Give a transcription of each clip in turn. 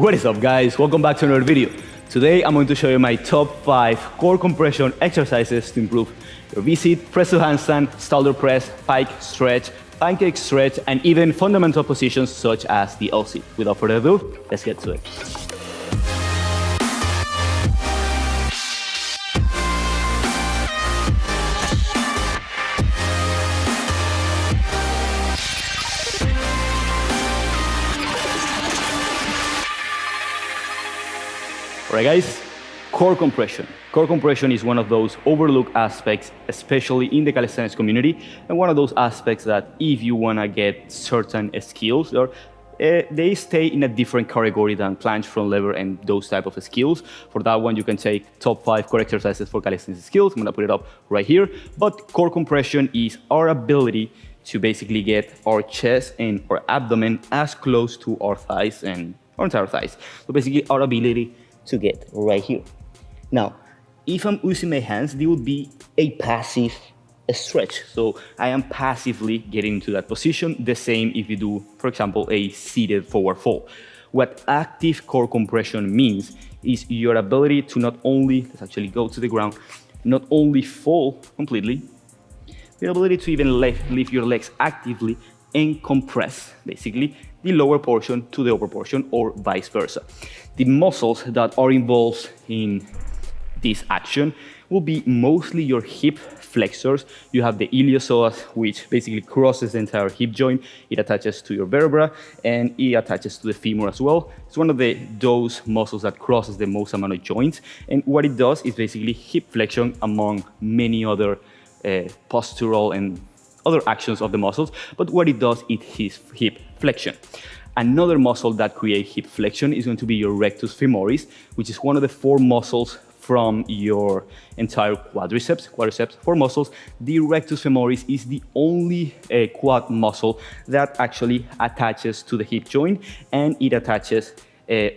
What is up, guys? Welcome back to another video. Today I'm going to show you my top 5 core compression exercises to improve your V-sit, press to handstand, shoulder press, pike stretch, pancake stretch, and even fundamental positions such as the L-sit. Without further ado, let's get to it. Alright guys, core compression. Core compression is one of those overlooked aspects, especially in the calisthenics community, and one of those aspects that if you want to get certain skills, they stay in a different category than planche, front lever, and those type of skills. For that one, you can take top 5 core exercises for calisthenics skills. I'm going to put it up right here. But core compression is our ability to basically get our chest and our abdomen as close to our thighs and our entire thighs. So basically our ability to get right here. Now, if I'm using my hands, they would be a passive stretch. So I am passively getting into that position. The same if you do, for example, a seated forward fold. What active core compression means is your ability to not only, let's actually go to the ground, not only fall completely, your ability to even lift your legs actively and compress, basically, the lower portion to the upper portion or vice versa. The muscles that are involved in this action will be mostly your hip flexors. You have the iliopsoas, which basically crosses the entire hip joint. It attaches to your vertebra and it attaches to the femur as well. It's one of those muscles that crosses the most amount of joints. And what it does is basically hip flexion among many other postural and other actions of the muscles, but what it does is hip flexion. Another muscle that creates hip flexion is going to be your rectus femoris, which is one of the 4 muscles from your entire quadriceps. 4 muscles. The rectus femoris is the only quad muscle that actually attaches to the hip joint, and it attaches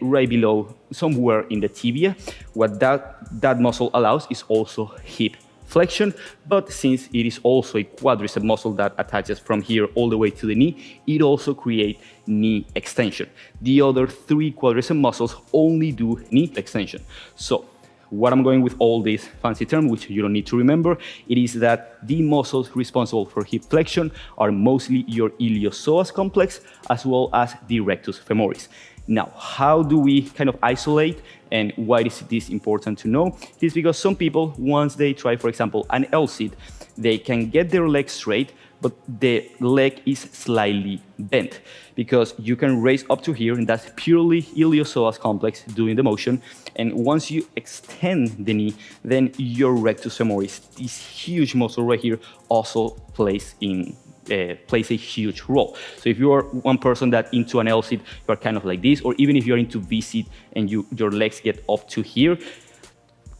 right below, somewhere in the tibia. What that muscle allows is also hip flexion, but since it is also a quadricep muscle that attaches from here all the way to the knee, it also creates knee extension. The other 3 quadricep muscles only do knee extension. So what I'm going with all these fancy terms, which you don't need to remember, it is that the muscles responsible for hip flexion are mostly your iliopsoas complex as well as the rectus femoris. Now, how do we kind of isolate, and why is this important to know? It is because some people, once they try, for example, an L-sit, they can get their leg straight, but the leg is slightly bent, because you can raise up to here, and that's purely iliopsoas complex doing the motion. And once you extend the knee, then your rectus femoris, this huge muscle right here, also plays a huge role. So if you are one person that into an L-sit, you are kind of like this, or even if you're into V-sit and your legs get up to here,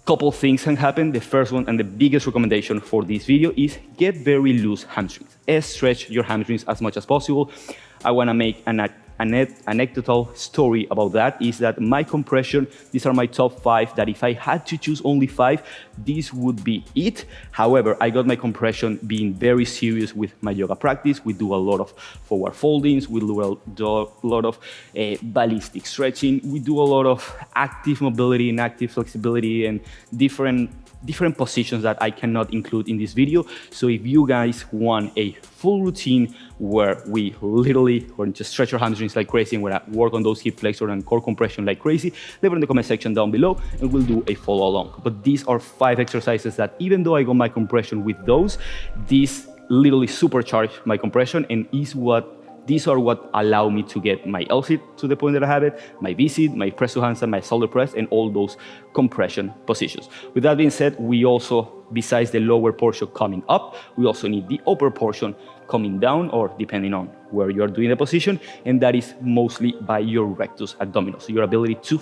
couple things can happen. The first one and the biggest recommendation for this video is get very loose hamstrings. Stretch your hamstrings as much as possible. I want to make an anecdotal story about that, is that my compression, these are my top 5, that if I had to choose only 5, this would be it. However, I got my compression being very serious with my yoga practice. We do a lot of forward foldings, we do a lot of ballistic stretching, we do a lot of active mobility and active flexibility and different positions that I cannot include in this video. So if you guys want a full routine where we literally going to stretch your hamstrings like crazy and we're gonna work on those hip flexors and core compression like crazy, leave it in the comment section down below and we'll do a follow along. But these are 5 exercises that even though I got my compression with those, these literally supercharge my compression, and these are what allow me to get my L-sit to the point that I have it, my V-sit, my press to handstand, my shoulder press, and all those compression positions. With that being said, we also, besides the lower portion coming up, we also need the upper portion coming down, or depending on where you are doing the position, and that is mostly by your rectus abdominis. So your ability to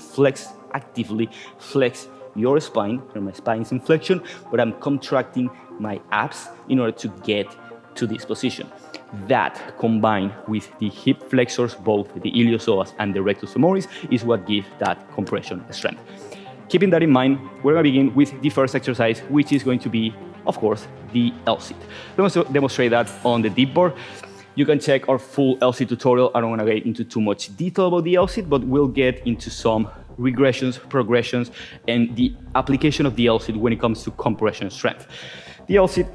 actively flex your spine, and my spine is in flexion, but I'm contracting my abs in order to get to this position. That, combined with the hip flexors, both the iliopsoas and the rectus femoris, is what gives that compression strength. Keeping that in mind, we're going to begin with the first exercise, which is going to be, of course, the L-sit. Let's demonstrate that on the deep bar. You can check our full LSIT tutorial. I don't want to get into too much detail about the LSIT, but we'll get into some regressions, progressions, and the application of the LSIT when it comes to compression strength. The LSIT,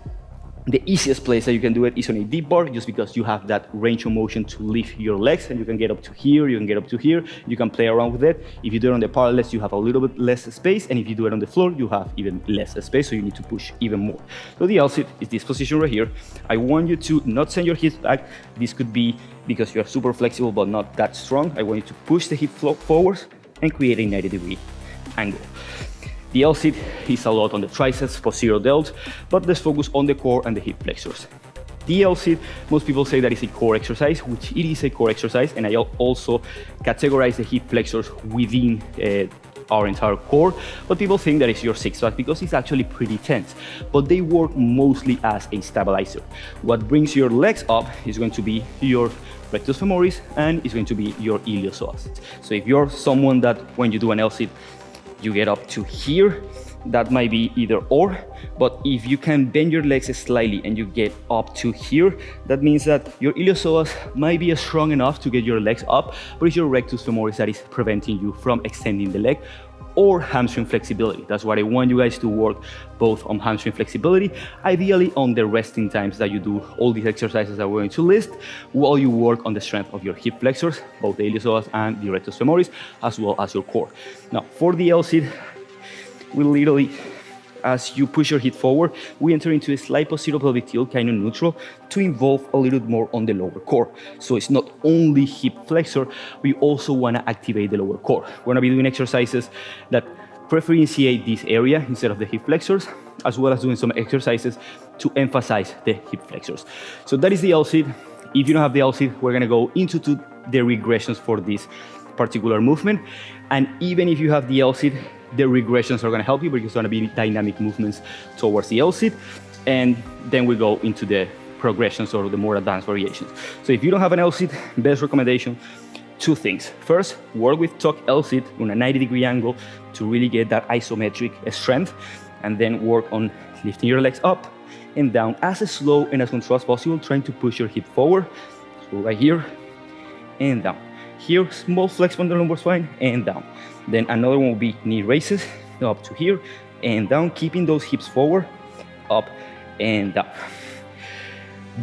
the easiest place that you can do it is on a deep bar, just because you have that range of motion to lift your legs, and you can get up to here, you can get up to here, you can play around with it. If you do it on the parallels, you have a little bit less space, and if you do it on the floor, you have even less space, so you need to push even more. So the LSIT is this position right here. I want you to not send your hips back. This could be because you are super flexible but not that strong. I want you to push the hip forwards and create a 90-degree angle. The LSIT is a lot on the triceps, posterior delts, but let's focus on the core and the hip flexors. The LSIT, most people say that it's a core exercise, which it is a core exercise, and I also categorize the hip flexors within our entire core, but people think that it's your six-pack because it's actually pretty tense, but they work mostly as a stabilizer. What brings your legs up is going to be your rectus femoris and is going to be your iliopsoas. So if you're someone that when you do an LSIT, you get up to here, that might be either or, but if you can bend your legs slightly and you get up to here, that means that your iliopsoas might be strong enough to get your legs up, but it's your rectus femoris that is preventing you from extending the leg, or hamstring flexibility. That's what I want you guys to work, both on hamstring flexibility, ideally on the resting times that you do all these exercises that we're going to list, while you work on the strength of your hip flexors, both the iliopsoas and the rectus femoris, as well as your core. Now, for the LSIT, we literally, as you push your hip forward, we enter into a slight posterior pelvic tilt, kind of neutral, to involve a little bit more on the lower core. So it's not only hip flexor, we also want to activate the lower core. We're going to be doing exercises that preferentiate this area instead of the hip flexors, as well as doing some exercises to emphasize the hip flexors. So that is the LSIT. If you don't have the LSIT, we're going to go into the regressions for this particular movement. And even if you have the LSIT, the regressions are going to help you because it's going to be dynamic movements towards the LSIT, and then we go into the progressions or the more advanced variations. So if you don't have an LSIT, best recommendation, two things. First, work with tuck LSIT on a 90-degree angle to really get that isometric strength, and then work on lifting your legs up and down as slow and as controlled as possible, trying to push your hip forward. So right here and down. Here, small flex from the lumbar spine and down. Then another one will be knee raises up to here and down, keeping those hips forward, up and down.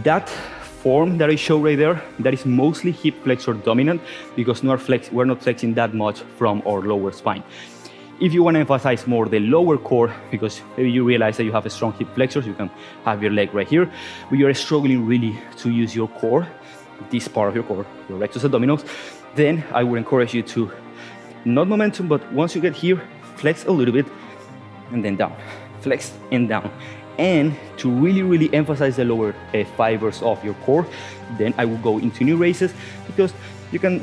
That form that I show right there, that is mostly hip flexor dominant because we're not flexing that much from our lower spine. If you want to emphasize more the lower core, because maybe you realize that you have a strong hip flexors, you can have your leg right here, but you're struggling really to use your core, this part of your core, your rectus abdominals, then I would encourage you to, not momentum, but once you get here, flex a little bit and then down, flex and down. And to really emphasize the lower fibers of your core, then I will go into knee raises, because you can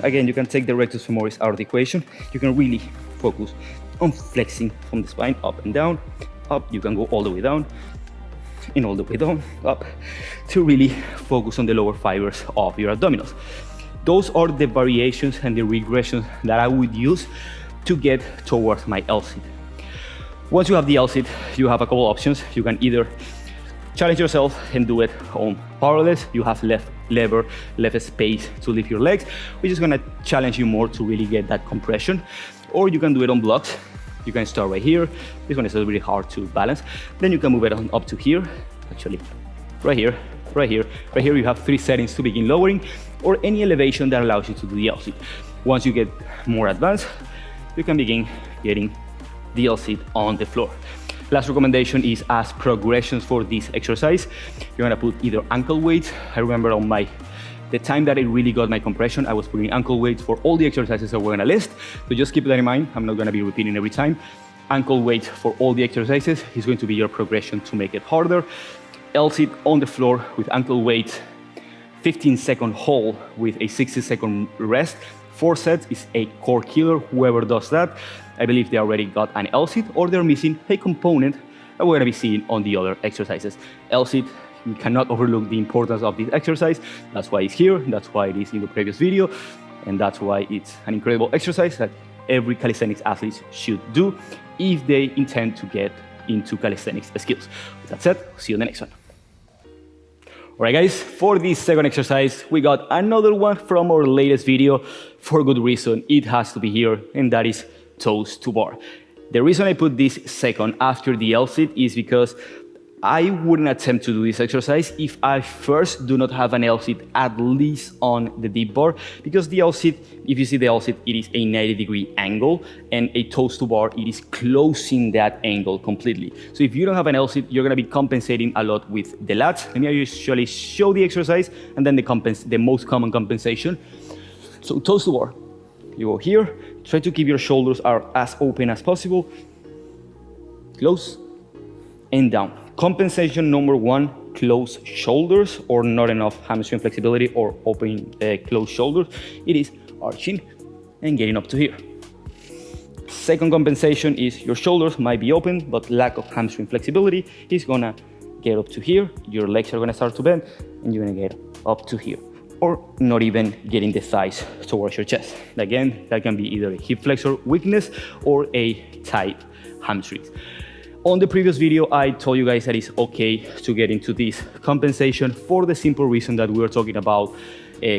take the rectus femoris out of the equation. You can really focus on flexing from the spine up and down, up. You can go all the way down and all the way down, up, to really focus on the lower fibers of your abdominals. Those are the variations and the regressions that I would use to get towards my LSIT. Once you have the LSIT, you have a couple options. You can either challenge yourself and do it on parallels. You have left space to lift your legs, which is going to challenge you more to really get that compression. Or you can do it on blocks. You can start right here. This one is really hard to balance. Then you can move it on up to here, actually, right here, right here, right here. You have 3 settings to begin lowering, or any elevation that allows you to do the LSIT. Once you get more advanced, you can begin getting the LSIT on the floor. Last recommendation is as progressions for this exercise. You're gonna put either ankle weights. I remember on the time that I really got my compression, I was putting ankle weights for all the exercises that we're gonna list. So just keep that in mind. I'm not gonna be repeating every time. Ankle weights for all the exercises is going to be your progression to make it harder. LSIT on the floor with ankle weights, 15-second hold with a 60-second rest. 4 sets is a core killer. Whoever does that, I believe they already got an LSIT, or they're missing a component that we're gonna be seeing on the other exercises. LSIT, we cannot overlook the importance of this exercise. That's why it's here, that's why it is in the previous video, and that's why it's an incredible exercise that every calisthenics athlete should do if they intend to get into calisthenics skills. With that said, see you in the next one. All right, guys, for this second exercise, we got another one from our latest video. For good reason, it has to be here, and that is toes to bar. The reason I put this second after the L-sit is because I wouldn't attempt to do this exercise if I first do not have an L-sit at least on the deep bar, because the L-sit, if you see the L-sit, it is a 90-degree angle, and a toes to bar, it is closing that angle completely. So if you don't have an L-sit, you're gonna be compensating a lot with the lats. Let me usually show the exercise and then the most common compensation. So toes to bar, you go here, try to keep your shoulders are as open as possible, close and down. Compensation number one, closed shoulders or not enough hamstring flexibility or open closed shoulders. It is arching and getting up to here. Second compensation is your shoulders might be open, but lack of hamstring flexibility is gonna get up to here. Your legs are gonna start to bend and you're gonna get up to here. Or not even getting the thighs towards your chest. Again, that can be either a hip flexor weakness or a tight hamstrings. On the previous video, I told you guys that it's okay to get into this compensation for the simple reason that we were talking about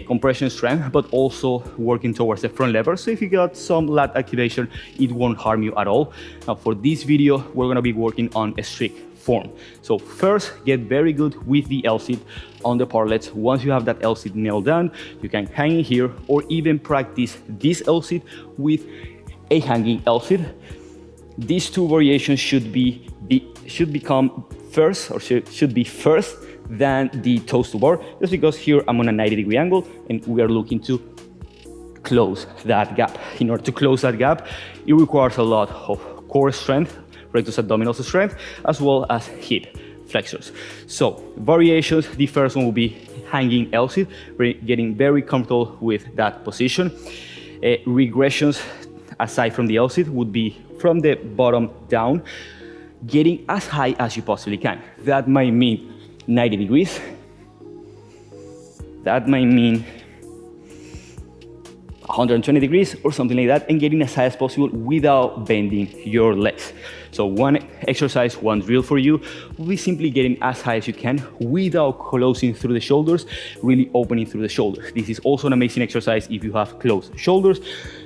compression strength, but also working towards the front lever. So if you got some lat activation, it won't harm you at all. Now for this video, we're gonna be working on a strict form. So first, get very good with the L-sit on the parlets. Once you have that L-sit nailed down, you can hang it here or even practice this L-sit with a hanging L-sit. These two variations should be first than the toes to bar, just because here I'm on a 90-degree angle and we are looking to close that gap. In order to close that gap, it requires a lot of core strength, rectus abdominal strength, as well as hip flexors. So variations, the first one will be hanging L-sit, getting very comfortable with that position. Regressions, aside from the L-sit, would be from the bottom down, getting as high as you possibly can. That might mean 90 degrees. That might mean 120 degrees or something like that, and getting as high as possible without bending your legs. So one exercise, one drill for you will be simply getting as high as you can without closing through the shoulders, really opening through the shoulders. This is also an amazing exercise if you have closed shoulders.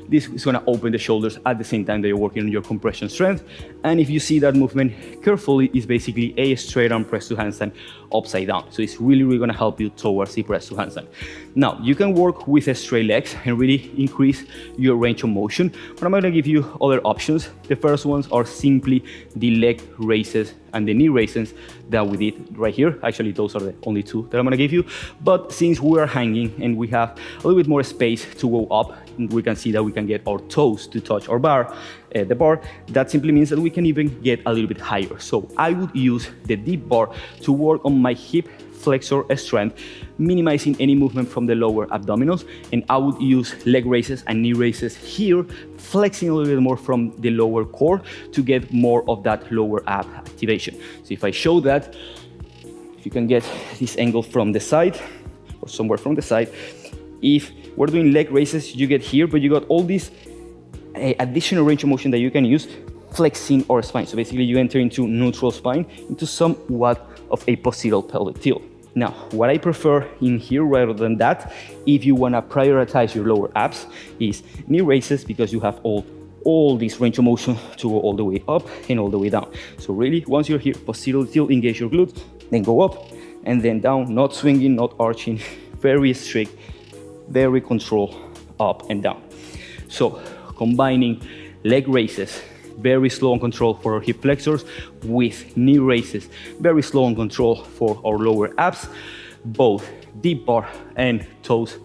This is gonna open the shoulders at the same time that you're working on your compression strength. And if you see that movement carefully, it's basically a straight arm press to handstand upside down. So it's really gonna help you towards the press to handstand. Now, you can work with straight legs and really increase your range of motion, but I'm gonna give you other options. The first ones are simply the leg raises and the knee raises that we did right here. Actually, those are the only two that I'm gonna give you. But since we are hanging and we have a little bit more space to go up, we can see that we can get our toes to touch our bar, the bar. That simply means that we can even get a little bit higher. So I would use the deep bar to work on my hip flexor strength, minimizing any movement from the lower abdominals, and I would use leg raises and knee raises here, flexing a little bit more from the lower core to get more of that lower ab activation. So if I show that, if you can get this angle from the side or somewhere from the side, if we're doing leg raises, you get here, but you got all this additional range of motion that you can use flexing our spine. So basically you enter into neutral spine, into somewhat of a posteral pelvic tilt. Now, what I prefer in here rather than that, if you wanna prioritize your lower abs, is knee raises, because you have all this range of motion to go all the way up and all the way down. So really, once you're here, posteral tilt, engage your glutes, then go up and then down, not swinging, not arching, very strict, very controlled, up and down. So combining leg raises, very slow and controlled for our hip flexors, with knee raises, very slow and controlled for our lower abs, both deep bar and toes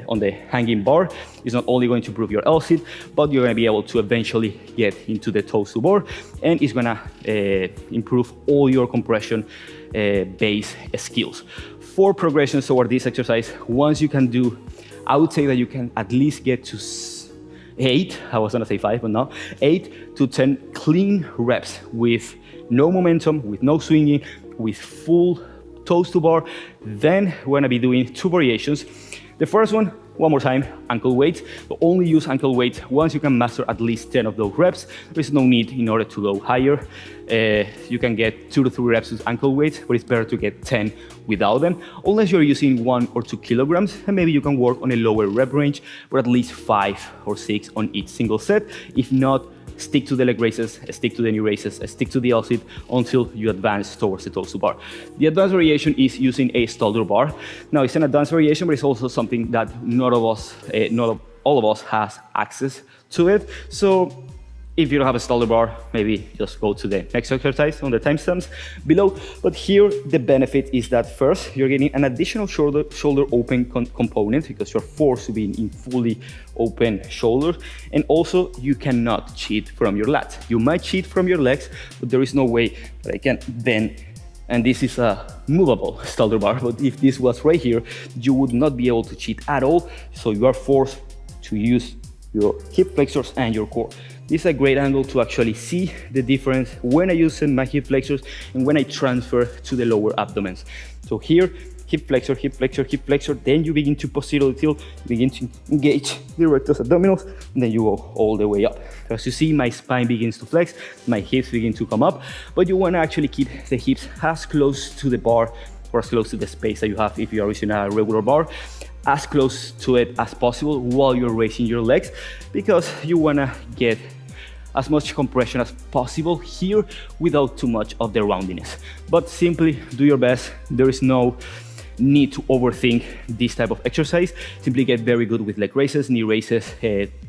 on the hanging bar is not only going to improve your L-sit, but you're going to be able to eventually get into the toes to bar, and it's going to improve all your compression base skills. 4 progressions toward this exercise. Once you can do, I would say that you can at least get to 8, I was gonna say 5, but no, 8 to 10 clean reps with no momentum, with no swinging, with full toes to bar. Then we're gonna be doing 2 variations. The first one, One more time, ankle weights. But only use ankle weights once you can master at least 10 of those reps. There's no need in order to go higher. You can get 2 to 3 reps with ankle weights, but it's better to get 10 without them, unless you're using 1 or 2 kilograms, and maybe you can work on a lower rep range, but at least 5 or 6 on each single set. If not, stick to the leg raises, stick to the knee raises, stick to the L-sit until you advance towards the toe-to bar. The advanced variation is using a shoulder bar. Now, it's an advanced variation, but it's also something that not all of us has access to it. So if you don't have a shoulder bar, maybe just go to the next exercise on the timestamps below. But here, the benefit is that first, you're getting an additional shoulder open component because you're forced to be in fully open shoulders. And also, you cannot cheat from your lats. You might cheat from your legs, but there is no way that I can bend. And this is a movable shoulder bar, but if this was right here, you would not be able to cheat at all. So you are forced to use your hip flexors and your core. This is a great angle to actually see the difference when I use my hip flexors and when I transfer to the lower abdomens. So here, hip flexor, hip flexor, hip flexor, then you begin to posteriorly tilt, begin to engage the rectus abdominals, and then you go all the way up. As you see, my spine begins to flex, my hips begin to come up, but you want to actually keep the hips as close to the bar or as close to the space that you have if you are using a regular bar, as close to it as possible while you're raising your legs, because you want to get as much compression as possible here without too much of the roundiness. But simply do your best. There is no need to overthink this type of exercise. Simply get very good with leg raises, knee raises,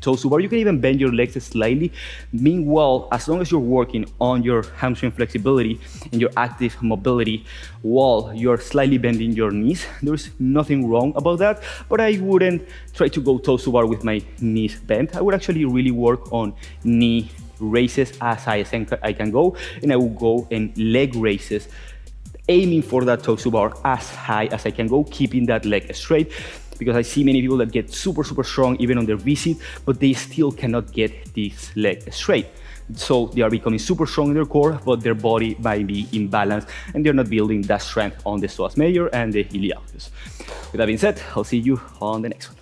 toes to bar. You can even bend your legs slightly. Meanwhile, as long as you're working on your hamstring flexibility and your active mobility while you're slightly bending your knees, there's nothing wrong about that. But I wouldn't try to go toes to bar with my knees bent. I would actually really work on knee raises as high as I can go, and I will go in leg raises aiming for that toes to bar as high as I can go, keeping that leg straight, because I see many people that get super strong even on their V-sit, but they still cannot get this leg straight. So they are becoming super strong in their core, but their body might be imbalanced and they're not building that strength on the psoas major and the iliacus. With that being said, I'll see you on the next one.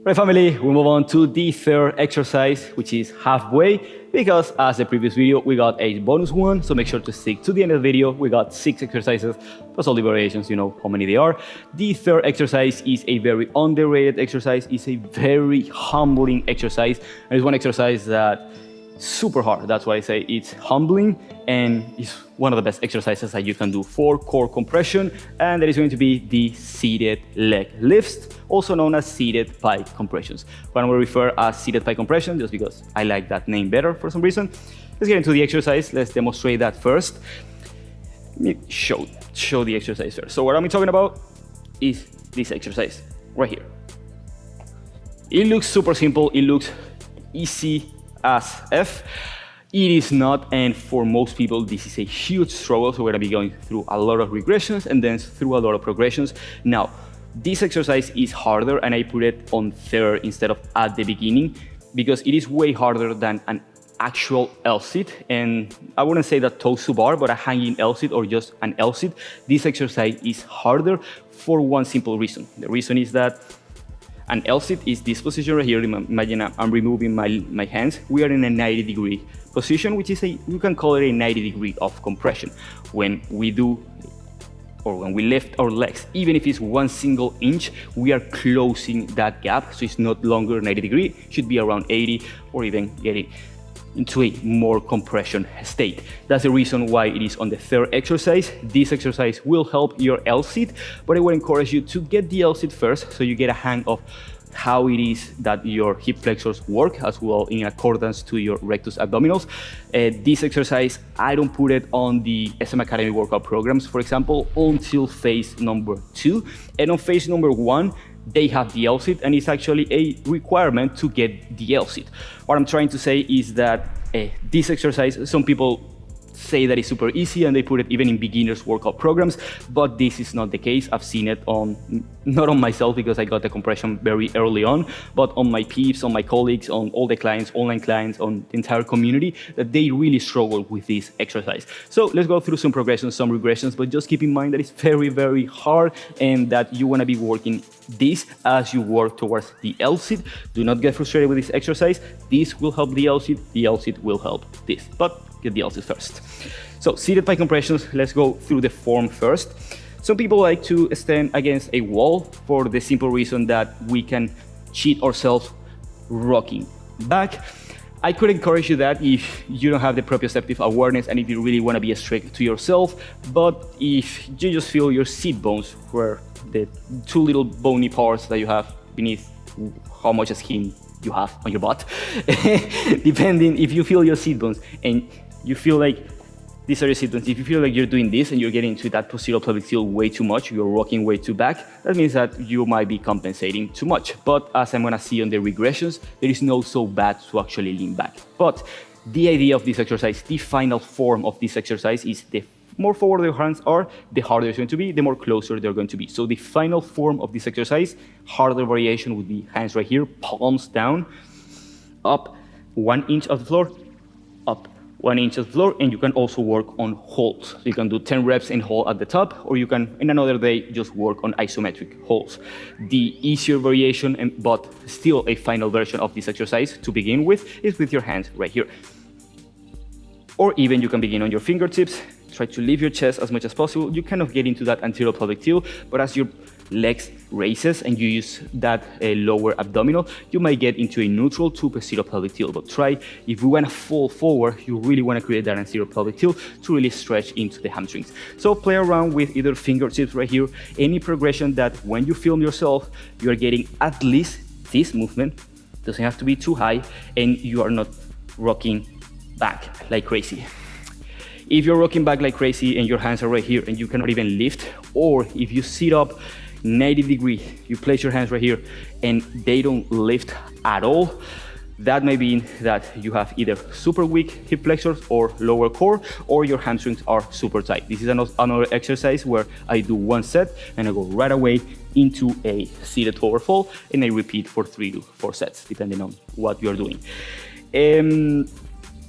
Right, family, we move on to the third exercise, which is halfway, because as the previous video, we got a bonus one, so make sure to stick to the end of the video. We got 6 exercises, plus all the variations, you know how many they are. The third exercise is a very underrated exercise. It's a very humbling exercise, and it's one exercise that super hard. That's why I say it's humbling, and it's one of the best exercises that you can do for core compression, and that is going to be the seated leg lifts, also known as seated pike compressions. But I'm going to refer as seated pike compression just because I like that name better for some reason. Let's get into the exercise. Let's demonstrate that first. Let me show the exercise first. So what I'm talking about is this exercise right here. It looks super simple. It looks easy as F. It is not, and for most people this is a huge struggle, so we're going to be going through a lot of regressions and then through a lot of progressions. Now, this exercise is harder, and I put it on third instead of at the beginning because it is way harder than an actual L-sit, and I wouldn't say that toes to bar, but a hanging L-sit or just an L-sit. This exercise is harder for one simple reason. The reason is that an L-sit is this position right here. Imagine I'm removing my hands. We are in a 90-degree position, which is you can call it a 90-degree of compression. When we do, or when we lift our legs, even if it's 1 single inch, we are closing that gap. So it's not longer 90-degree, it should be around 80 or even getting into a more compression state. That's the reason why it is on the third exercise. This exercise will help your L-sit, but I would encourage you to get the L-sit first so you get a hang of how it is that your hip flexors work as well in accordance to your rectus abdominals. This exercise, I don't put it on the SM Academy workout programs, for example, until phase number 2. And on phase number 1, they have the L-sit, and it's actually a requirement to get the L-sit. What I'm trying to say is that this exercise, some people say that it's super easy, and they put it even in beginners workout programs, but this is not the case. I've seen it not on myself because I got the compression very early on, but on my peeps, on my colleagues, on all the clients, online clients, on the entire community, that they really struggle with this exercise. So let's go through some progressions, some regressions, but just keep in mind that it's very, very hard and that you want to be working this as you work towards the L-sit. Do not get frustrated with this exercise. This will help the L-sit will help this, but get the L-sit first. So seated pike compressions, let's go through the form first. Some people like to stand against a wall for the simple reason that we can cheat ourselves rocking back. I could encourage you that if you don't have the proprioceptive awareness and if you really want to be strict to yourself, but if you just feel your seat bones, where the two little bony parts that you have beneath how much skin you have on your butt, depending if you feel your seat bones and you feel like these are your seat bones, if you feel like you're doing this and you're getting to that posterior pelvic tilt way too much, you're rocking way too back, that means that you might be compensating too much. But as I'm gonna see on the regressions, there is no so bad to actually lean back. But the idea of this exercise, the final form of this exercise, is the more forward your hands are, the harder it's going to be, the more closer they're going to be. So the final form of this exercise, harder variation would be hands right here, palms down, up 1 inch of the floor, up 1 inch of the floor, and you can also work on holds. So you can do 10 reps and hold at the top, or you can, in another day, just work on isometric holds. The easier variation, but still a final version of this exercise to begin with, is with your hands right here. Or even you can begin on your fingertips, try to leave your chest as much as possible. You kind of get into that anterior pelvic tilt, but as your legs raises and you use that lower abdominal, you might get into a neutral to posterior pelvic tilt. But try, if you want to fall forward, you really want to create that anterior pelvic tilt to really stretch into the hamstrings. So play around with either fingertips right here, any progression that when you film yourself, you are getting at least this movement, doesn't have to be too high, and you are not rocking back like crazy. If you're rocking back like crazy and your hands are right here and you cannot even lift, or if you sit up 90 degrees, you place your hands right here and they don't lift at all, that may mean that you have either super weak hip flexors or lower core, or your hamstrings are super tight. This is another exercise where I do 1 set and I go right away into a seated forward fold and I repeat for 3 to 4 sets, depending on what you're doing.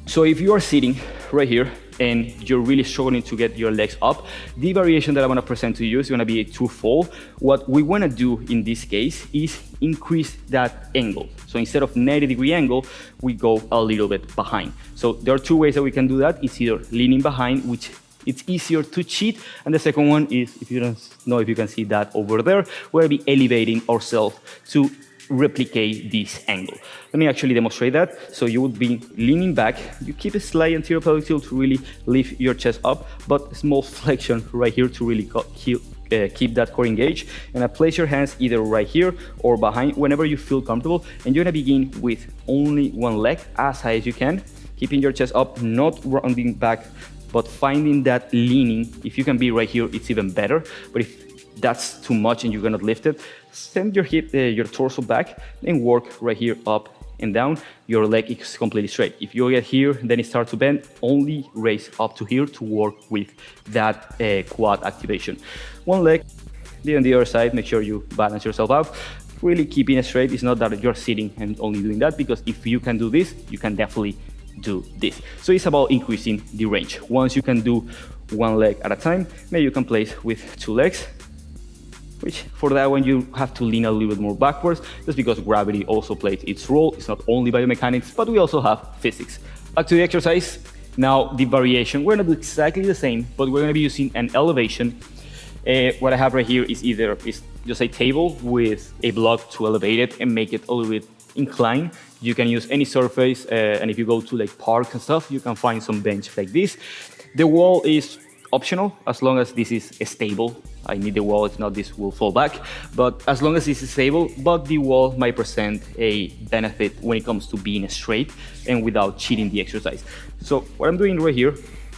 So if you are sitting right here and you're really struggling to get your legs up, the variation that I want to present to you is going to be a two-fold. What we want to do in this case is increase that angle. So instead of 90-degree angle, we go a little bit behind. So there are 2 ways that we can do that. It's either leaning behind, which it's easier to cheat, and the second one is, if you don't know if you can see that over there, we'll be elevating ourselves to replicate this angle. Let me actually demonstrate that. So you would be leaning back, you keep a slight anterior pelvic tilt to really lift your chest up, but a small flexion right here to really keep that core engaged. And I place your hands either right here or behind, whenever you feel comfortable, and you're gonna begin with only 1 leg as high as you can, keeping your chest up, not rounding back, but finding that leaning. If you can be right here, it's even better, but if that's too much and you cannot lift it, send your hip, your torso back and work right here up and down. Your leg is completely straight. If you get here, then it starts to bend, only raise up to here to work with that quad activation. 1 leg, then on the other side, make sure you balance yourself out. Really keeping it straight. It's not that you're sitting and only doing that, because if you can do this, you can definitely do this. So it's about increasing the range. Once you can do 1 leg at a time, maybe you can place with 2 legs, which for that one you have to lean a little bit more backwards, just because gravity also plays its role. It's not only biomechanics, but we also have physics. Back to the exercise. Now the variation, we're gonna do exactly the same, but we're gonna be using an elevation. What I have right here is just a table with a block to elevate it and make it a little bit inclined. You can use any surface, and if you go to like parks and stuff, you can find some bench like this. The wall is optional as long as this is stable. I need the wall, if not this will fall back, but as long as this is stable, but the wall might present a benefit when it comes to being straight and without cheating the exercise. So what I'm doing right here,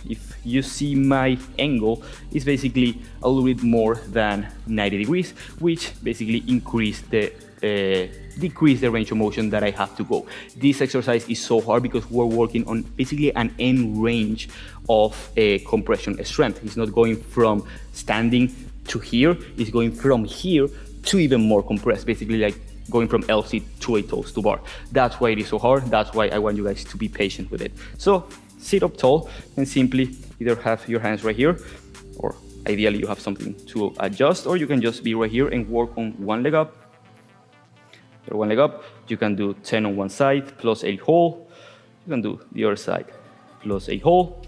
if you see my angle, is basically a little bit more than 90 degrees, which basically increase the decrease the range of motion that I have to go. This exercise is so hard because we're working on basically an end range of compression strength. It's not going from standing to here, it's going from here to even more compressed, basically like going from LC to a toes to bar. That's why it is so hard. That's why I want you guys to be patient with it. So sit up tall and simply either have your hands right here, or ideally you have something to adjust, or you can just be right here and work on one leg up. One leg up. You can do 10 on one side plus 8 hold. You can do the other side plus 8 hold.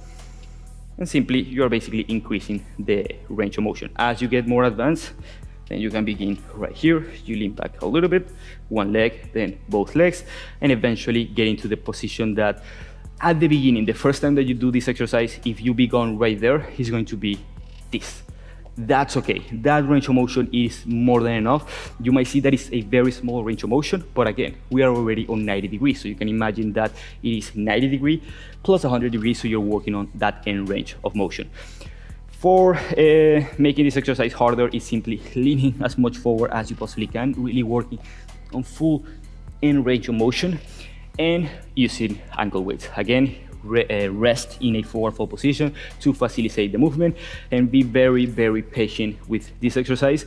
And simply you are basically increasing the range of motion. As you get more advanced, then you can begin right here. You lean back a little bit, one leg, then both legs, and eventually get into the position that at the beginning, the first time that you do this exercise, if you begin right there, it's going to be this. That's okay. That range of motion is more than enough. You might see that it's a very small range of motion, but again, we are already on 90 degrees. So you can imagine that it is 90 degrees plus 100 degrees. So you're working on that end range of motion. For making this exercise harder is simply leaning as much forward as you possibly can, really working on full end range of motion and using ankle weights. Again, rest in a forward fold position to facilitate the movement, and be very, very patient with this exercise.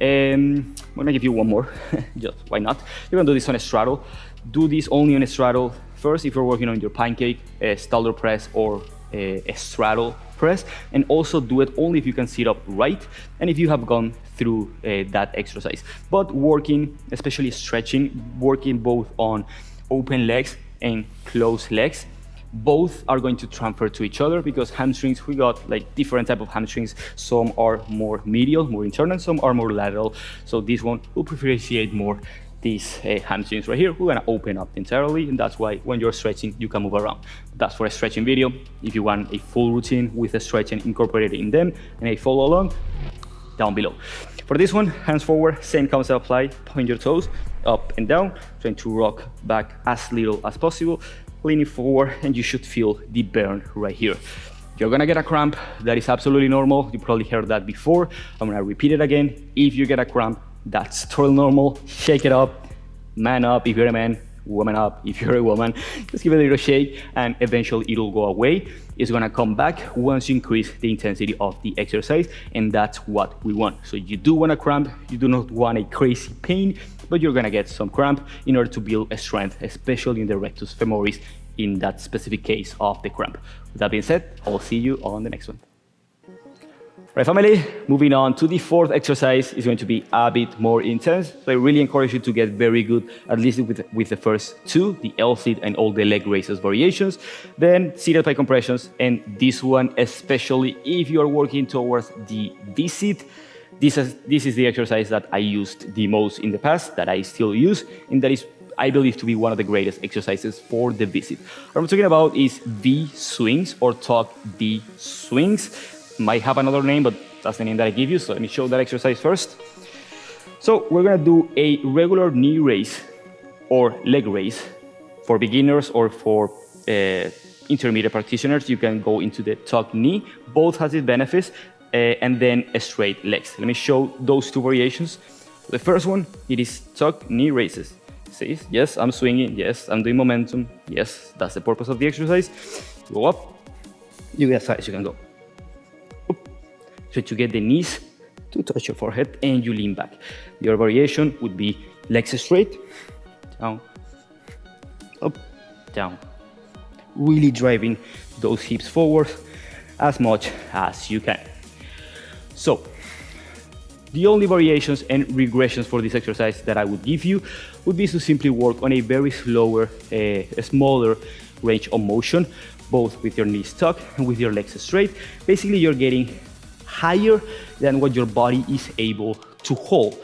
I'm gonna give you one more, just why not? You're gonna do this on a straddle. Do this only on a straddle first if you're working on your pancake, a stalder press, or a straddle press, and also do it only if you can sit up right and if you have gone through that exercise. But working, especially stretching, working both on open legs and closed legs, both are going to transfer to each other, because hamstrings, we got like different type of hamstrings. Some are more medial, more internal, some are more lateral. So this one will appreciate more these hamstrings right here. We're gonna open up entirely, and that's why when you're stretching, you can move around. That's for a stretching video. If you want a full routine with a stretch and incorporated in them and a follow along, down below. For this one, hands forward, same concept apply, point your toes up and down, trying to rock back as little as possible, leaning forward, and you should feel the burn right here. You're gonna get a cramp. That is absolutely normal. You probably heard that before. I'm gonna repeat it again. If you get a cramp, that's totally normal. Shake it up, man up if you're a man, woman up if you're a woman. Just give it a little shake and eventually it'll go away. It's gonna come back once you increase the intensity of the exercise, and that's what we want. So you do want a cramp, you do not want a crazy pain, but you're gonna get some cramp in order to build a strength, especially in the rectus femoris in that specific case of the cramp. With that being said, I'll see you on the next one. Right, family, moving on to the fourth exercise is going to be a bit more intense. So I really encourage you to get very good, at least with the first two, the L-sit and all the leg raises variations, then seated plie compressions, and this one, especially if you are working towards the V-sit. This is the exercise that I used the most in the past, that I still use, and that is, I believe, to be one of the greatest exercises for the V-sit. What I'm talking about is V swings, or tuck V swings. Might have another name, but that's the name that I give you. So let me show that exercise first. So we're gonna do a regular knee raise or leg raise. For beginners or for intermediate practitioners, you can go into the tuck knee. Both has its benefits, and then a straight legs. Let me show those two variations. The first one, it is tuck knee raises. See, yes, I'm swinging. Yes, I'm doing momentum. Yes, that's the purpose of the exercise. Go up. You get as high as you can go. So to get the knees to touch your forehead, and you lean back. The other variation would be legs straight, down, up, down. Really driving those hips forward as much as you can. So the only variations and regressions for this exercise that I would give you would be to simply work on a very slower, smaller range of motion, both with your knees tucked and with your legs straight. Basically, you're getting higher than what your body is able to hold.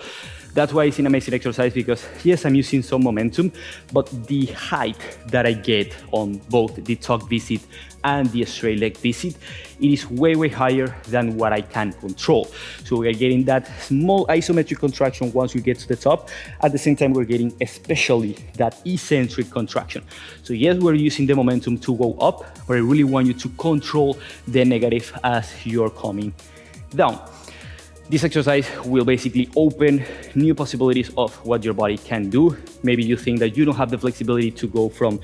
That's why it's an amazing exercise, because yes, I'm using some momentum, but the height that I get on both the tuck V-sit and the straight leg V-sit, it is way, way higher than what I can control. So we are getting that small isometric contraction once we get to the top. At the same time, we're getting especially that eccentric contraction. So yes, we're using the momentum to go up, but I really want you to control the negative as you're coming down. This exercise will basically open new possibilities of what your body can do. Maybe you think that you don't have the flexibility to go from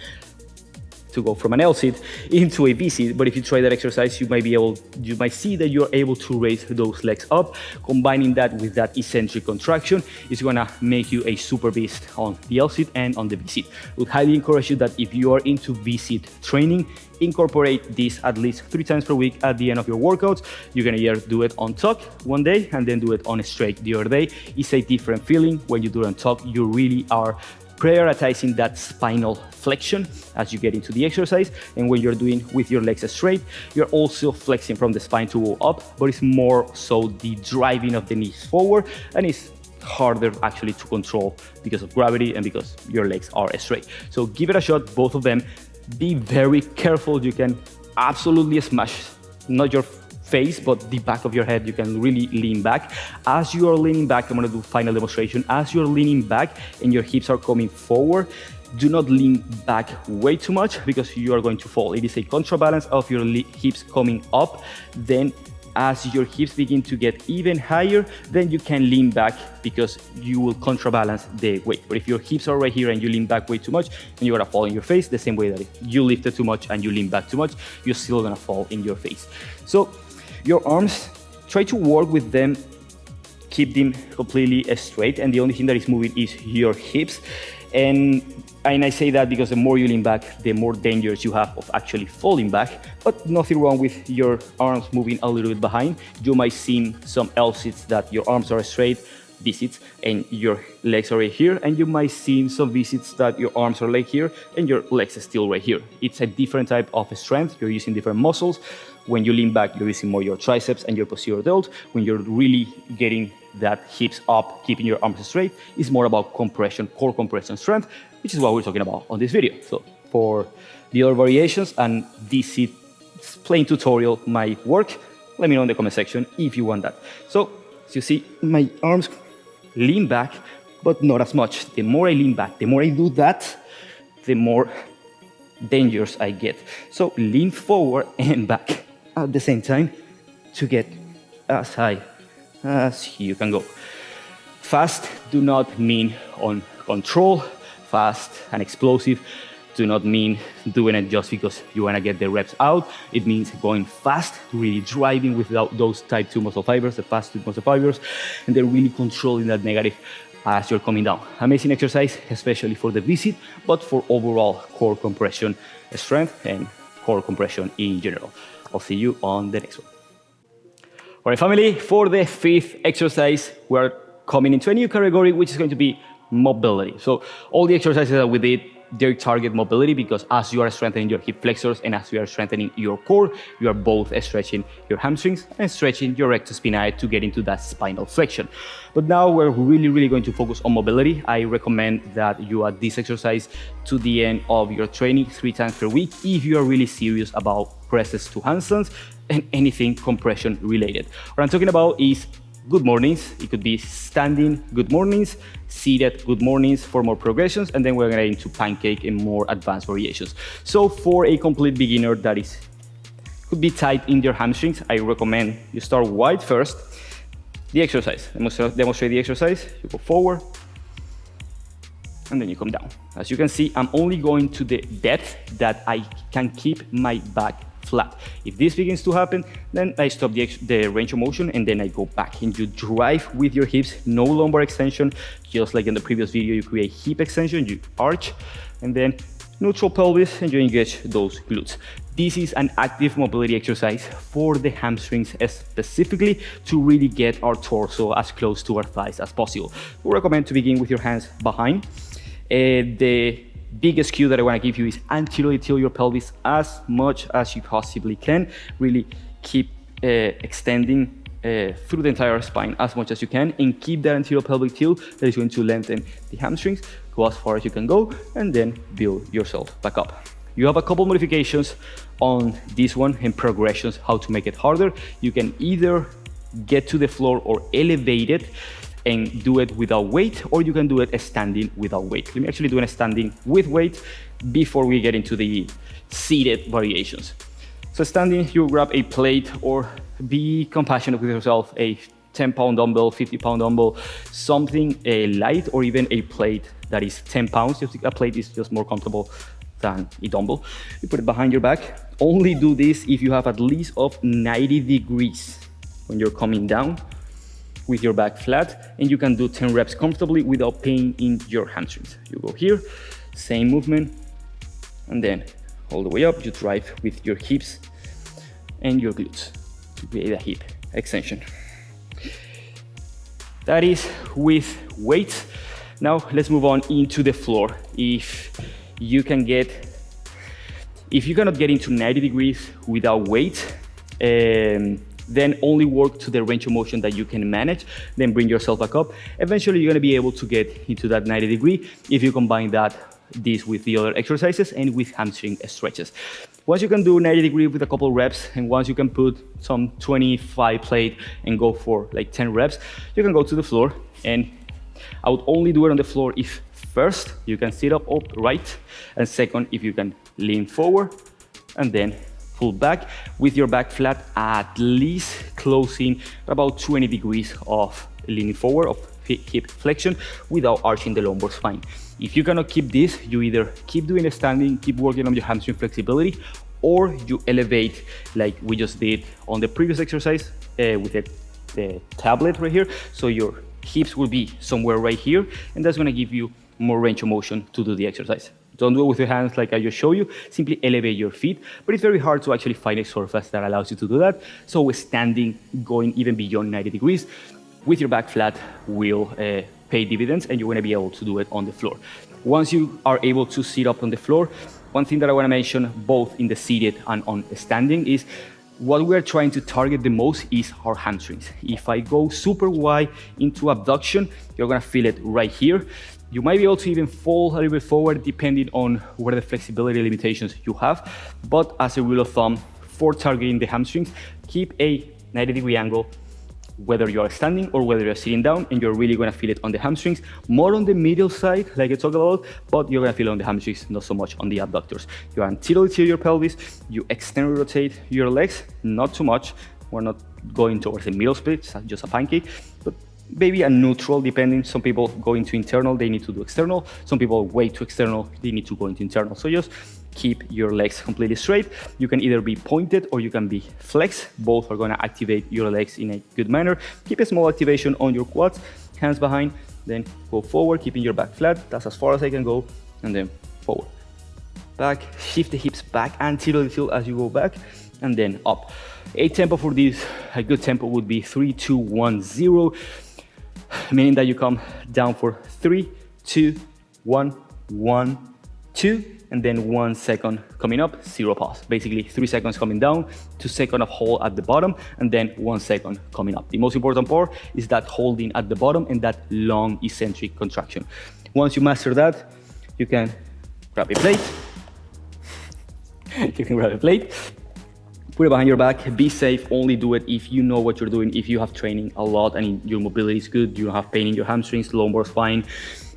an L sit into a V sit, but if you try that exercise, you might see that you're able to raise those legs up. Combining that with that eccentric contraction is gonna make you a super beast on the L sit and on the V sit. I would highly encourage you that if you are into V sit training, incorporate this at least 3 times per week at the end of your workouts. You're gonna either do it on tuck one day and then do it on straight the other day. It's a different feeling. When you do it on tuck, you really are prioritizing that spinal flexion as you get into the exercise, and when you're doing with your legs straight, you're also flexing from the spine to go up, but it's more so the driving of the knees forward, and it's harder actually to control because of gravity and because your legs are straight. So give it a shot, both of them. Be very careful. You can absolutely smash not your face, but the back of your head. You can really lean back. As you are leaning back, I'm gonna do final demonstration. As you're leaning back and your hips are coming forward, do not lean back way too much because you are going to fall. It is a contrabalance of your hips coming up. Then as your hips begin to get even higher, then you can lean back because you will contrabalance the weight. But if your hips are right here and you lean back way too much, then you're gonna fall in your face, the same way that if you lifted too much and you lean back too much, you're still gonna fall in your face. So your arms, try to work with them, keep them completely straight, and the only thing that is moving is your hips. And I say that because the more you lean back, the more dangers you have of actually falling back, but nothing wrong with your arms moving a little bit behind. You might see some L sits that your arms are straight, V sits, and your legs are right here, and you might see some V sits that your arms are like here and your legs are still right here. It's a different type of strength. You're using different muscles. When you lean back, you're using more your triceps and your posterior delt. When you're really getting that hips up, keeping your arms straight, it's more about compression, core compression strength, which is what we're talking about on this video. So for the other variations and this plain tutorial might work, let me know in the comment section if you want that. So as you see, my arms lean back, but not as much. The more I lean back, the more I do that, the more dangers I get. So lean forward and back at the same time to get as high as you can go. Fast do not mean on control. Fast and explosive do not mean doing it just because you want to get the reps out. It means going fast, really driving without those type 2 muscle fibers, the fast 2 muscle fibers, and then really controlling that negative as you're coming down. Amazing exercise, especially for the V-sit, but for overall core compression strength and core compression in general. I'll see you on the next one. All right, family, for the 5th exercise, we're coming into a new category, which is going to be mobility. So all the exercises that we did, they target mobility because as you are strengthening your hip flexors and as you are strengthening your core, you are both stretching your hamstrings and stretching your rectus spinae to get into that spinal flexion. But now we're really going to focus on mobility. I recommend that you add this exercise to the end of your training 3 times per week if you are really serious about presses to handstands and anything compression related. What I'm talking about is good mornings. It could be standing good mornings, seated good mornings for more progressions, and then we're gonna get into pancake and more advanced variations. So for a complete beginner that could be tight in your hamstrings, I recommend you start wide first. The exercise, demonstrate the exercise. You go forward, and then you come down. As you can see, I'm only going to the depth that I can keep my back flat. If this begins to happen, then I stop the range of motion and then I go back. And you drive with your hips, no lumbar extension. Just like in the previous video, you create hip extension, you arch, and then neutral pelvis, and you engage those glutes. This is an active mobility exercise for the hamstrings specifically to really get our torso as close to our thighs as possible. We recommend to begin with your hands behind. The biggest cue that I want to give you is anteriorly tilt your pelvis as much as you possibly can. Really keep extending through the entire spine as much as you can, and keep that anterior pelvic tilt that is going to lengthen the hamstrings. Go as far as you can go, and then build yourself back up. You have a couple modifications on this one and progressions how to make it harder. You can either get to the floor or elevate it and do it without weight, or you can do it standing without weight. Let me actually do a standing with weight before we get into the seated variations. So standing, you grab a plate or be compassionate with yourself, a 10-pound dumbbell, 50-pound dumbbell, something light, or even a plate that is 10 pounds. A plate is just more comfortable than a dumbbell. You put it behind your back. Only do this if you have at least of 90 degrees when you're coming down with your back flat, and you can do 10 reps comfortably without pain in your hamstrings. You go here, same movement, and then all the way up, you drive with your hips and your glutes to create a hip extension. That is with weights. Now let's move on into the floor. If you cannot get into 90 degrees without weight, then only work to the range of motion that you can manage, then bring yourself back up. Eventually you're gonna be able to get into that 90 degree if you combine this with the other exercises and with hamstring stretches. Once you can do 90 degree with a couple reps, and once you can put some 25 plate and go for like 10 reps, you can go to the floor. And I would only do it on the floor if first you can sit up upright, and second if you can lean forward and then pull back with your back flat, at least closing about 20 degrees of leaning forward, of hip flexion, without arching the lumbar spine. If you cannot keep this, you either keep doing a standing, keep working on your hamstring flexibility, or you elevate like we just did on the previous exercise with the tablet right here. So your hips will be somewhere right here, and that's gonna give you more range of motion to do the exercise. Don't do it with your hands like I just showed you, simply elevate your feet, but it's very hard to actually find a surface that allows you to do that. So with standing, going even beyond 90 degrees, with your back flat will pay dividends, and you're gonna be able to do it on the floor. Once you are able to sit up on the floor, one thing that I wanna mention both in the seated and on standing is what we're trying to target the most is our hamstrings. If I go super wide into abduction, you're gonna feel it right here. You might be able to even fall a little bit forward depending on where the flexibility limitations you have. But as a rule of thumb, for targeting the hamstrings, keep a 90-degree angle, whether you're standing or whether you're sitting down, and you're really gonna feel it on the hamstrings, more on the middle side, like I talked about, but you're gonna feel it on the hamstrings, not so much on the abductors. You anteriorly tilt your pelvis, you externally rotate your legs, not too much. We're not going towards the middle split, it's just a pancake, but maybe a neutral, depending. Some people go into internal, they need to do external. Some people way to external, they need to go into internal. So just keep your legs completely straight. You can either be pointed or you can be flexed. Both are gonna activate your legs in a good manner. Keep a small activation on your quads, hands behind, then go forward, keeping your back flat. That's as far as I can go, and then forward. Back, shift the hips back anteriorly tilt as you go back, and then up. A tempo for this, a good tempo would be 3, 2, 1, 0. Meaning that you come down for 3, 2, 1, 1, 2, and then 1 second coming up, 0 pause. Basically 3 seconds coming down, 2 seconds of hold at the bottom, and then 1 second coming up. The most important part is that holding at the bottom and that long eccentric contraction. Once you master that, you can grab a plate. You can grab a plate, put it behind your back, be safe, only do it if you know what you're doing, if you have training a lot and your mobility is good, you don't have pain in your hamstrings, lumbar spine,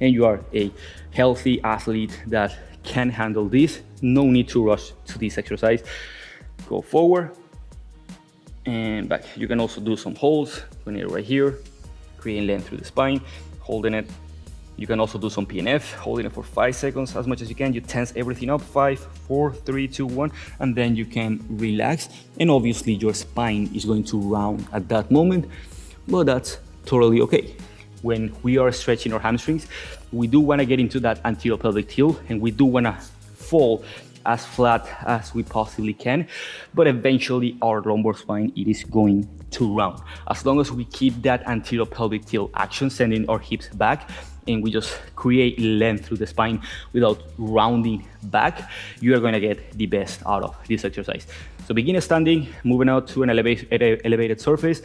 and you are a healthy athlete that can handle this. No need to rush to this exercise. Go forward and back. You can also do some holds, putting it right here, creating length through the spine, holding it. You can also do some PNF, holding it for 5 seconds as much as you can. You tense everything up, 5, 4, 3, 2, 1, and then you can relax. And obviously your spine is going to round at that moment, but that's totally okay. When we are stretching our hamstrings, we do want to get into that anterior pelvic tilt, and we do want to fall as flat as we possibly can, but eventually our lumbar spine, it is going to round. As long as we keep that anterior pelvic tilt action, sending our hips back, and we just create length through the spine without rounding back, you are going to get the best out of this exercise. So begin standing, moving out to an elevated surface,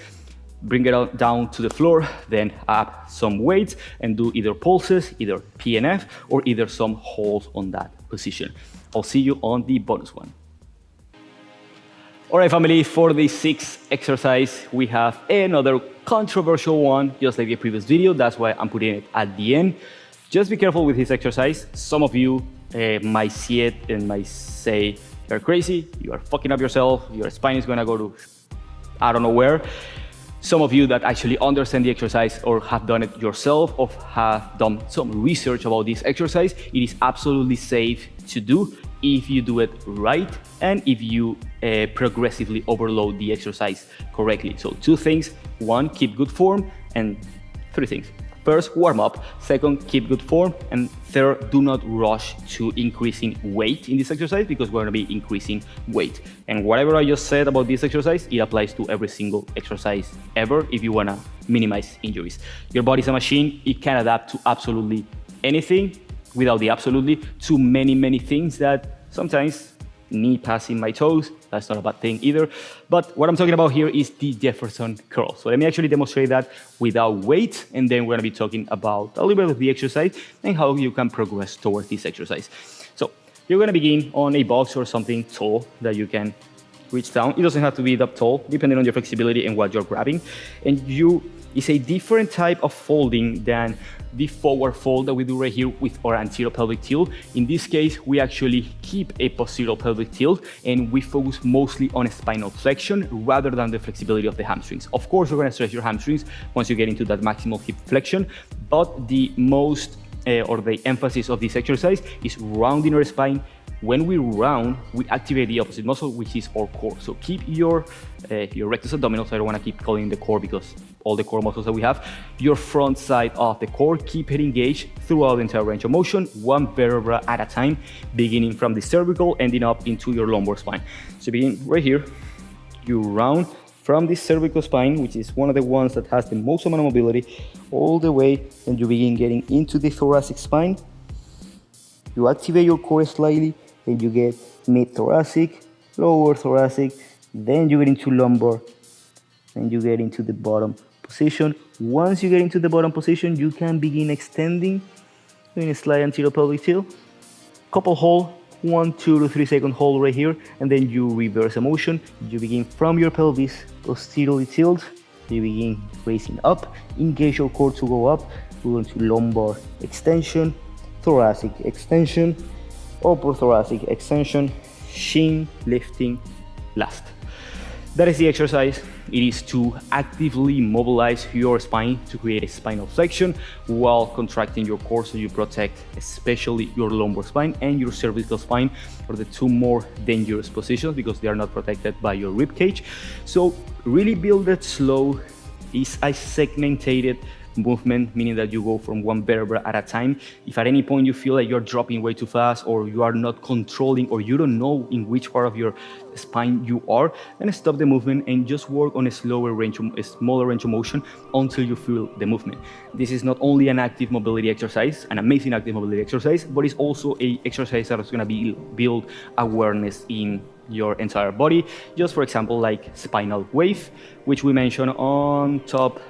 bring it out down to the floor, then up some weights and do either pulses, either PNF, or either some holds on that position. I'll see you on the bonus one. All right, family, for the 6th exercise, we have another controversial one, just like the previous video. That's why I'm putting it at the end. Just be careful with this exercise. Some of you might see it and might say, you're crazy, you are fucking up yourself, your spine is gonna go to I don't know where. Some of you that actually understand the exercise or have done it yourself or have done some research about this exercise, it is absolutely safe to do if you do it right and if you progressively overload the exercise correctly. So 2 things: 1, keep good form, and 3 things. First, warm up. Second, keep good form. And third, do not rush to increasing weight in this exercise, because we're going to be increasing weight. And whatever I just said about this exercise, it applies to every single exercise ever if you want to minimize injuries. Your body's a machine. It can adapt to absolutely anything without the absolutely to many things that sometimes knee passing my toes. That's not a bad thing either. But what I'm talking about here is the Jefferson curl. So let me actually demonstrate that without weight, and then we're gonna be talking about a little bit of the exercise and how you can progress towards this exercise. So you're gonna begin on a box or something tall that you can reach down. It doesn't have to be that tall, depending on your flexibility and what you're grabbing. And it's a different type of folding than the forward fold that we do right here with our anterior pelvic tilt. In this case, we actually keep a posterior pelvic tilt and we focus mostly on spinal flexion rather than the flexibility of the hamstrings. Of course, you're gonna stress your hamstrings once you get into that maximal hip flexion, but the most or the emphasis of this exercise is rounding our spine. When we round, we activate the opposite muscle, which is our core. So keep your rectus abdominals. I don't want to keep calling the core because all the core muscles that we have. Your front side of the core, keep it engaged throughout the entire range of motion, 1 vertebra at a time, beginning from the cervical, ending up into your lumbar spine. So begin right here. You round from the cervical spine, which is one of the ones that has the most amount of mobility, all the way, and you begin getting into the thoracic spine. You activate your core slightly, and you get mid-thoracic, lower thoracic, then you get into lumbar, and you get into the bottom position. Once you get into the bottom position, you can begin extending, doing a slight anterior pelvic tilt, couple hold, 1, 2 to 3 second hold right here, and then you reverse the motion. You begin from your pelvis, posteriorly tilt, you begin raising up, engage your core to go up, go into lumbar extension, thoracic extension, upper thoracic extension, shin lifting last. That is the exercise. It is to actively mobilize your spine to create a spinal flexion while contracting your core, so you protect especially your lumbar spine and your cervical spine are the 2 more dangerous positions because they are not protected by your rib cage. So really build it slow. It's a segmented movement, meaning that you go from 1 vertebra at a time. If at any point you feel like you're dropping way too fast or you are not controlling or you don't know in which part of your spine you are, then stop the movement and just work on a smaller range of motion until you feel the movement. This is not only an active mobility exercise, an amazing active mobility exercise, but it's also a exercise that is going to build awareness in your entire body. Just for example, like spinal wave, which we mentioned on top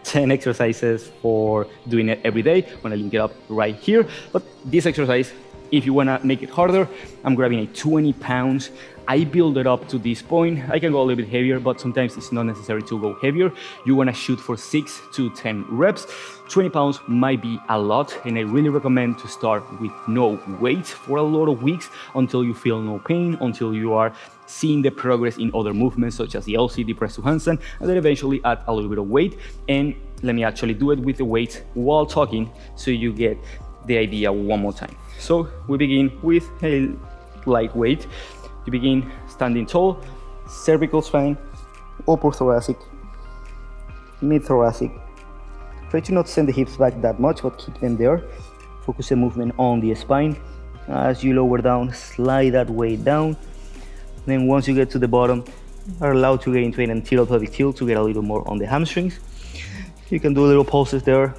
10 exercises for doing it every day. I'm gonna link it up right here. But this exercise, if you wanna make it harder, I'm grabbing a 20 pounds. I build it up to this point. I can go a little bit heavier, but sometimes it's not necessary to go heavier. You wanna shoot for 6 to 10 reps. 20 pounds might be a lot, and I really recommend to start with no weight for a lot of weeks until you feel no pain, until you are seeing the progress in other movements such as the LC, the press to handstand, and then eventually add a little bit of weight. And let me actually do it with the weight while talking so you get the idea one more time. So we begin with a light weight. You begin standing tall, cervical spine, upper thoracic, mid-thoracic. Try to not send the hips back that much, but keep them there. Focus the movement on the spine. As you lower down, slide that weight down. Then once you get to the bottom, you are allowed to get into an anterior pelvic tilt to get a little more on the hamstrings. You can do little pulses there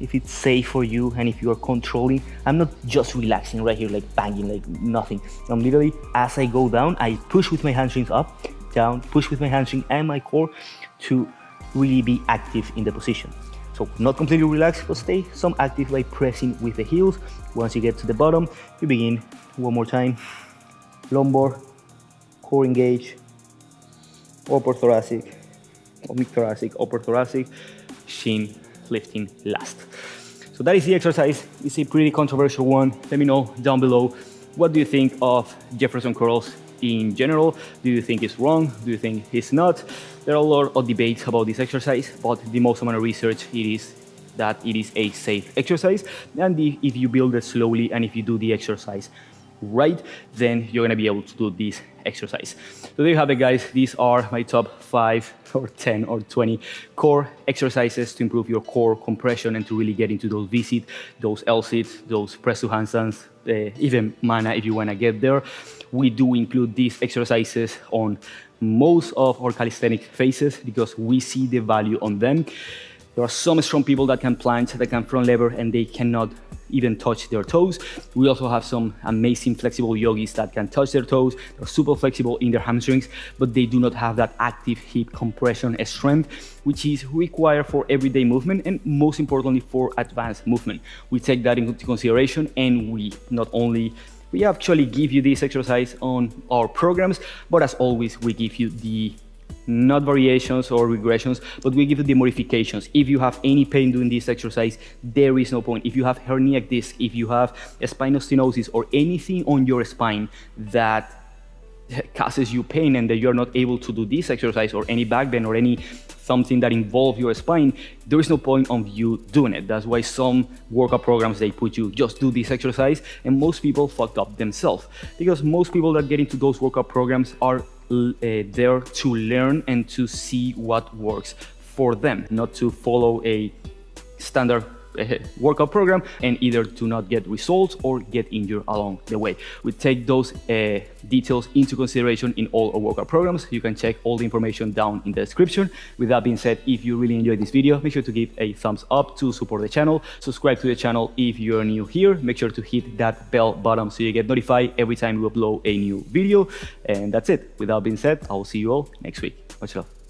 if it's safe for you and if you are controlling. I'm not just relaxing right here, like banging, like nothing. I'm literally, as I go down, I push with my hamstrings up, down, push with my hamstring and my core to really be active in the position. So not completely relaxed, but stay some active by pressing with the heels. Once you get to the bottom, you begin one more time. Lumbar, core engage, upper thoracic, or mid-thoracic, upper thoracic, shin lifting last. So that is the exercise. It's a pretty controversial one. Let me know down below, what do you think of Jefferson curls? in general? Do you think it's wrong? Do you think it's not? There are a lot of debates about this exercise, but the most amount of research it is that it is a safe exercise. And if you build it slowly and if you do the exercise right, then you're gonna be able to do this exercise. So there you have it, guys. These are my top 5 or 10 or 20 core exercises to improve your core compression and to really get into those V-sit, those L-sits, those press to handstands, even mana if you wanna get there. We do include these exercises on most of our calisthenic phases because we see the value on them. There are some strong people that can planche, that can front lever, and they cannot even touch their toes. We also have some amazing flexible yogis that can touch their toes. They're super flexible in their hamstrings, but they do not have that active hip compression strength, which is required for everyday movement and most importantly for advanced movement. We take that into consideration, and we actually give you this exercise on our programs, but as always, we give you the not variations or regressions, but we give you the modifications. If you have any pain doing this exercise, there is no point. If you have herniated disc, if you have a spinal stenosis or anything on your spine that causes you pain and that you're not able to do this exercise, or any back bend or any something that involves your spine, there is no point of you doing it. That's why some workout programs, they put you just do this exercise, and most people fucked up themselves because most people that get into those workout programs are there to learn and to see what works for them, not to follow a standard workout program and either to not get results or get injured along the way. We take those details into consideration in all our workout programs. You can check all the information down in the description. With that being said, if you really enjoyed this video, make sure to give a thumbs up to support the channel. Subscribe to the channel if you're new here. Make sure to hit that bell button so you get notified every time we upload a new video. And that's it. With that being said, I will see you all next week. Much love.